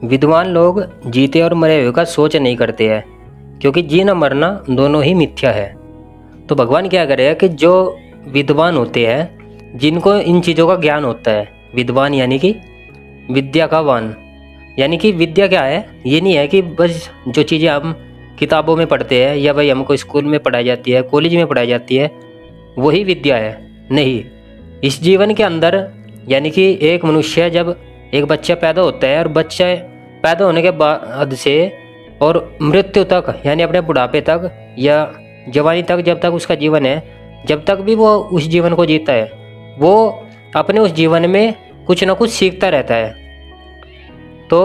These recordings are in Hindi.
विद्वान लोग जीते और मरे हुए का सोच नहीं करते हैं, क्योंकि जीना मरना दोनों ही मिथ्या है। तो भगवान क्या करेगा कि जो विद्वान होते हैं, जिनको इन चीज़ों का ज्ञान होता है, विद्वान यानी कि विद्या का वान, यानी कि विद्या क्या है, ये नहीं है कि बस जो चीज़ें हम किताबों में पढ़ते हैं या भाई हमको स्कूल में पढ़ाई जाती है, कॉलेज में पढ़ाई जाती है, वही विद्या है। नहीं, इस जीवन के अंदर यानी कि एक मनुष्य जब एक बच्चा पैदा होता है और बच्चा पैदा होने के बाद से और मृत्यु तक यानी अपने बुढ़ापे तक या जवानी तक, जब तक उसका जीवन है, जब तक भी वो उस जीवन को जीता है, वो अपने उस जीवन में कुछ ना कुछ सीखता रहता है। तो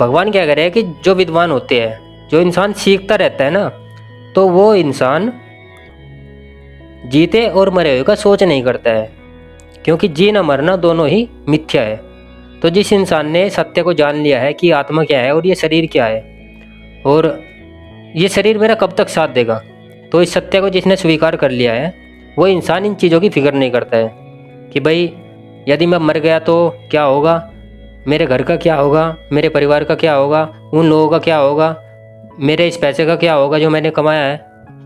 भगवान क्या कह रहे हैं कि जो विद्वान होते हैं, जो इंसान सीखता रहता है ना, तो वो इंसान जीते और मरे हुए का सोच नहीं करता है, क्योंकि जीना मरना दोनों ही मिथ्या है। तो जिस इंसान ने सत्य को जान लिया है कि आत्मा क्या है और ये शरीर क्या है और ये शरीर मेरा कब तक साथ देगा, तो इस सत्य को जिसने स्वीकार कर लिया है, वो इंसान इन चीज़ों की फिक्र नहीं करता है कि भाई यदि मैं मर गया तो क्या होगा, मेरे घर का क्या होगा, मेरे परिवार का क्या होगा, उन लोगों का क्या होगा, मेरे इस पैसे का क्या होगा जो मैंने कमाया है।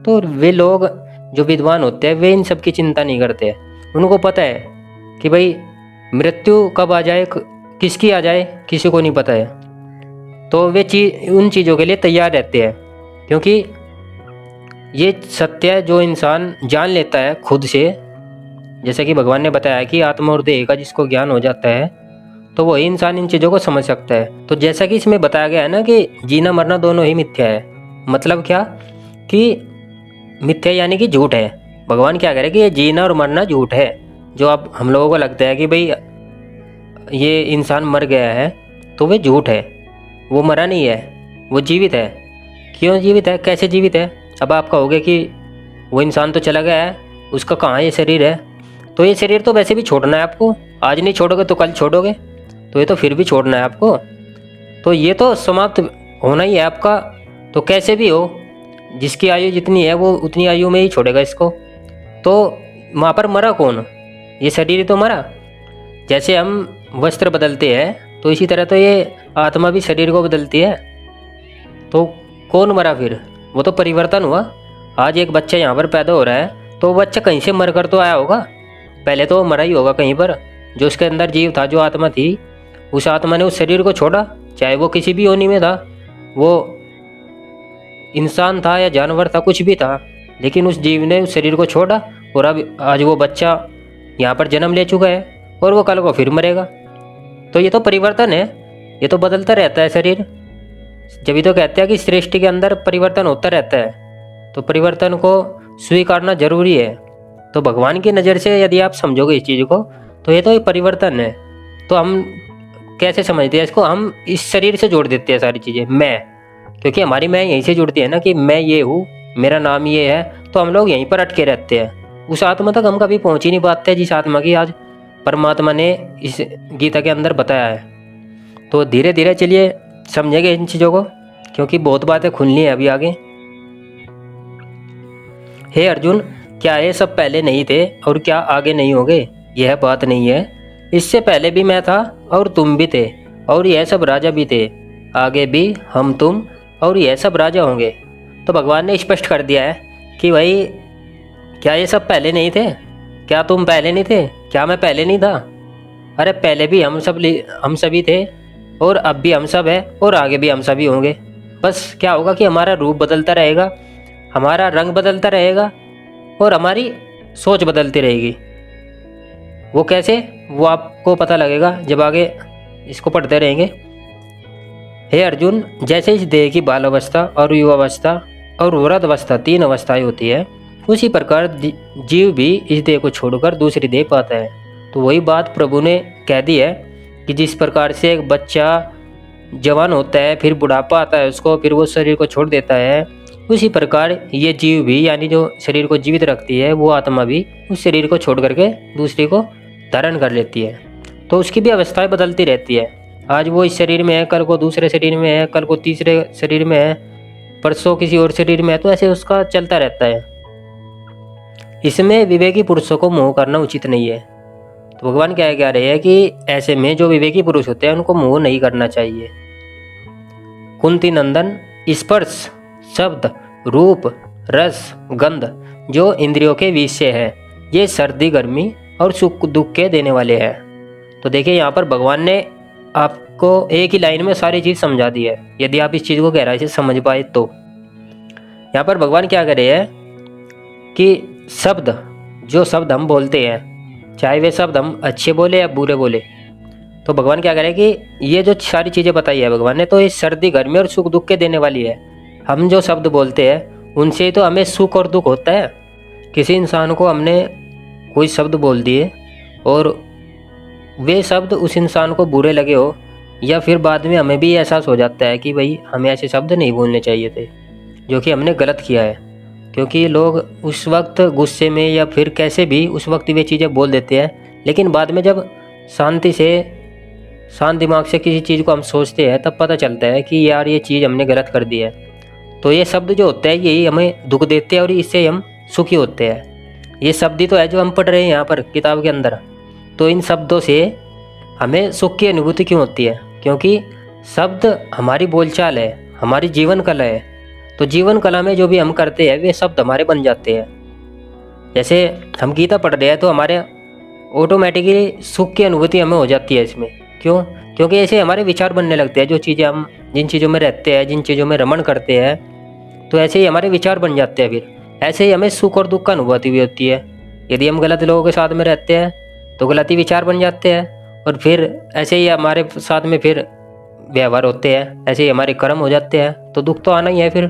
तो वे लोग जो विद्वान होते हैं, वे इन सब की चिंता नहीं करते हैं। उनको पता है कि भाई मृत्यु कब आ जाए, किसकी आ जाए, किसी को नहीं पता है। तो वे उन चीज़ों के लिए तैयार रहते हैं, क्योंकि ये सत्य जो इंसान जान लेता है खुद से, जैसा कि भगवान ने बताया कि आत्मा और देह का जिसको ज्ञान हो जाता है, तो वही इंसान इन चीज़ों को समझ सकता है। तो जैसा कि इसमें बताया गया है ना कि जीना मरना दोनों ही मिथ्या है, मतलब क्या कि मिथ्या यानी कि झूठ है। भगवान क्या कह रहे हैं कि ये जीना और मरना झूठ है। जो अब हम लोगों को लगता है कि भाई ये इंसान मर गया है, तो वह झूठ है, वो मरा नहीं है, वो जीवित है। क्यों जीवित है, कैसे जीवित है? अब आप कहोगे कि वो इंसान तो चला गया है, उसका कहाँ ये शरीर है, तो ये शरीर तो वैसे भी छोड़ना है आपको, आज नहीं छोड़ोगे तो कल छोड़ोगे, तो ये तो फिर भी छोड़ना है आपको, तो ये तो समाप्त होना ही है आपका। तो कैसे भी हो, जिसकी आयु जितनी है वो उतनी आयु में ही छोड़ेगा इसको। तो वहाँ पर मरा कौन, ये शरीर ही तो मरा। जैसे हम वस्त्र बदलते हैं, तो इसी तरह तो ये आत्मा भी शरीर को बदलती है। तो कौन मरा फिर, वो तो परिवर्तन हुआ। आज एक बच्चा यहाँ पर पैदा हो रहा है, तो वो बच्चा कहीं से मर कर तो आया होगा, पहले तो वो मरा ही होगा कहीं पर। जो उसके अंदर जीव था, जो आत्मा थी, उस आत्मा ने उस शरीर को छोड़ा, चाहे वो किसी भी योनि में था, वो इंसान था या जानवर था, कुछ भी था, लेकिन उस जीव ने उस शरीर को छोड़ा और अब आज वो बच्चा यहाँ पर जन्म ले चुका है और वो कल को फिर मरेगा। तो ये तो परिवर्तन है, ये तो बदलता रहता है शरीर। जब भी तो कहते हैं कि सृष्टि के अंदर परिवर्तन होता रहता है, तो परिवर्तन को स्वीकारना जरूरी है। तो भगवान की नज़र से यदि आप समझोगे इस चीज़ को, तो ये तो एक परिवर्तन है। तो हम कैसे समझते हैं इसको, हम इस शरीर से जोड़ देते हैं सारी चीज़ें, मैं, क्योंकि हमारी मैं यहीं से जुड़ती है ना कि मैं ये हूँ, मेरा नाम ये है, तो हम लोग यहीं पर अटके रहते हैं। उस आत्मा तक हम कभी पहुँच ही नहीं पाते, जिस आत्मा की आज परमात्मा ने इस गीता के अंदर बताया है। तो धीरे धीरे चलिए समझेंगे इन चीज़ों को, क्योंकि बहुत बातें खुलनी है अभी आगे। हे अर्जुन, क्या ये सब पहले नहीं थे और क्या आगे नहीं होंगे? यह बात नहीं है, इससे पहले भी मैं था और तुम भी थे और यह सब राजा भी थे, आगे भी हम तुम और यह सब राजा होंगे। तो भगवान ने स्पष्ट कर दिया है कि भाई क्या ये सब पहले नहीं थे, क्या तुम पहले नहीं थे, क्या मैं पहले नहीं था? अरे पहले भी हम सभी थे और अब भी हम सब है और आगे भी हम सभी होंगे। बस क्या होगा कि हमारा रूप बदलता रहेगा, हमारा रंग बदलता रहेगा और हमारी सोच बदलती रहेगी। वो कैसे, वो आपको पता लगेगा जब आगे इसको पढ़ते रहेंगे। हे अर्जुन, जैसे इस देह की बाल अवस्था और युवावस्था और वृद्ध अवस्था 3 अवस्थाएं होती है, उसी प्रकार जीव भी इस देह को छोड़कर दूसरी देह पाता है। तो वही बात प्रभु ने कह दी है कि जिस प्रकार से एक बच्चा जवान होता है, फिर बुढ़ापा आता है उसको, फिर वो शरीर को छोड़ देता है, उसी प्रकार ये जीव भी, यानी जो शरीर को जीवित रखती है, वो आत्मा भी उस शरीर को छोड़ करके दूसरे को धारण कर लेती है। तो उसकी भी अवस्थाएं बदलती रहती है। आज वो इस शरीर में है, कल को दूसरे शरीर में है, कल को तीसरे शरीर में है, परसों किसी और शरीर में है, तो ऐसे उसका चलता रहता है। इसमें विवेकी पुरुषों को मोह करना उचित नहीं है। तो भगवान क्या कह रहे हैं कि ऐसे में जो विवेकी पुरुष होते हैं उनको मोह नहीं करना चाहिए। कुंती नंदन स्पर्श, शब्द, रूप, रस, गंध जो इंद्रियों के विषय है, ये सर्दी गर्मी और सुख दुख के देने वाले हैं। तो देखिए यहाँ पर भगवान ने आपको एक ही लाइन में सारी चीज़ समझा दी है, यदि आप इस चीज़ को गहराई से समझ पाए तो। यहाँ पर भगवान क्या करे है कि शब्द, जो शब्द हम बोलते हैं, चाहे वे शब्द हम अच्छे बोले या बुरे बोले, तो भगवान क्या करे कि ये जो सारी चीज़ें बताई है भगवान ने, तो ये सर्दी गर्मी और सुख दुख के देने वाली है। हम जो शब्द बोलते हैं उनसे तो हमें सुख और दुख होता है। किसी इंसान को हमने कोई शब्द बोल दिए और वे शब्द उस इंसान को बुरे लगे हो, या फिर बाद में हमें भी एहसास हो जाता है कि भाई हमें ऐसे शब्द नहीं बोलने चाहिए थे, जो कि हमने गलत किया है। क्योंकि लोग उस वक्त गुस्से में या फिर कैसे भी उस वक्त वे चीज़ें बोल देते हैं, लेकिन बाद में जब शांति से, शांत दिमाग से किसी चीज़ को हम सोचते हैं, तब पता चलता है कि यार ये चीज़ हमने गलत कर दी है। तो ये शब्द जो होते हैं यही हमें दुख देते हैं और इससे हम सुखी होते हैं। ये शब्द ही तो है जो हम पढ़ रहे हैं यहाँ पर किताब के अंदर। तो इन शब्दों से हमें सुख की अनुभूति क्यों होती है? क्योंकि शब्द हमारी बोलचाल है, हमारी जीवन कला है। तो जीवन कला में जो भी हम करते हैं वे शब्द हमारे बन जाते हैं। जैसे हम गीता पढ़ रहे हैं तो हमारे ऑटोमेटिकली सुख की अनुभूति हमें हो जाती है इसमें। क्यों? क्योंकि ऐसे हमारे विचार बनने लगते हैं। जो चीज़ें हम, जिन चीज़ों में रहते हैं, जिन चीज़ों में रमण करते हैं, तो ऐसे ही हमारे विचार बन जाते हैं। फिर ऐसे ही हमें सुख और दुख का अनुभूति भी होती है। यदि हम गलत लोगों के साथ में रहते हैं तो गलत ही विचार बन जाते हैं, और फिर ऐसे ही हमारे साथ में फिर व्यवहार होते हैं, ऐसे ही हमारे कर्म हो जाते हैं, तो दुख तो आना ही है फिर।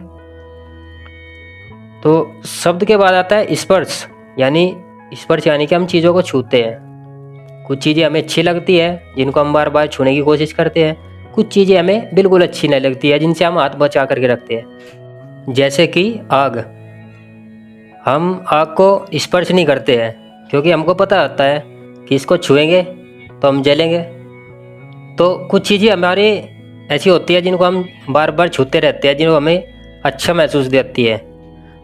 तो शब्द के बाद आता है स्पर्श, यानी स्पर्श यानी कि हम चीज़ों को छूते हैं। कुछ चीज़ें हमें अच्छी लगती है जिनको हम बार बार छूने की कोशिश करते हैं, कुछ चीज़ें हमें बिल्कुल अच्छी नहीं लगती है जिनसे हम हाथ बचा करके रखते हैं। जैसे कि आग, हम आग को स्पर्श नहीं करते हैं क्योंकि हमको पता होता है कि इसको छुएंगे तो हम जलेंगे। तो कुछ चीज़ें हमारी ऐसी होती है जिनको हम बार बार छूते रहते हैं, जिनको हमें अच्छा महसूस देती है,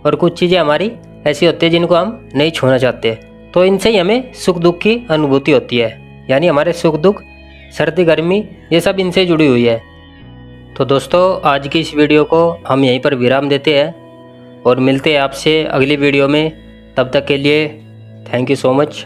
और कुछ चीज़ें हमारी ऐसी होती है जिनको हम नहीं छूना चाहते। तो इनसे ही हमें सुख दुख की अनुभूति होती है, यानी हमारे सुख दुख, सर्दी गर्मी, ये सब इनसे जुड़ी हुई है। तो दोस्तों आज की इस वीडियो को हम यहीं पर विराम देते हैं और मिलते हैं आपसे अगली वीडियो में। तब तक के लिए थैंक यू सो मच।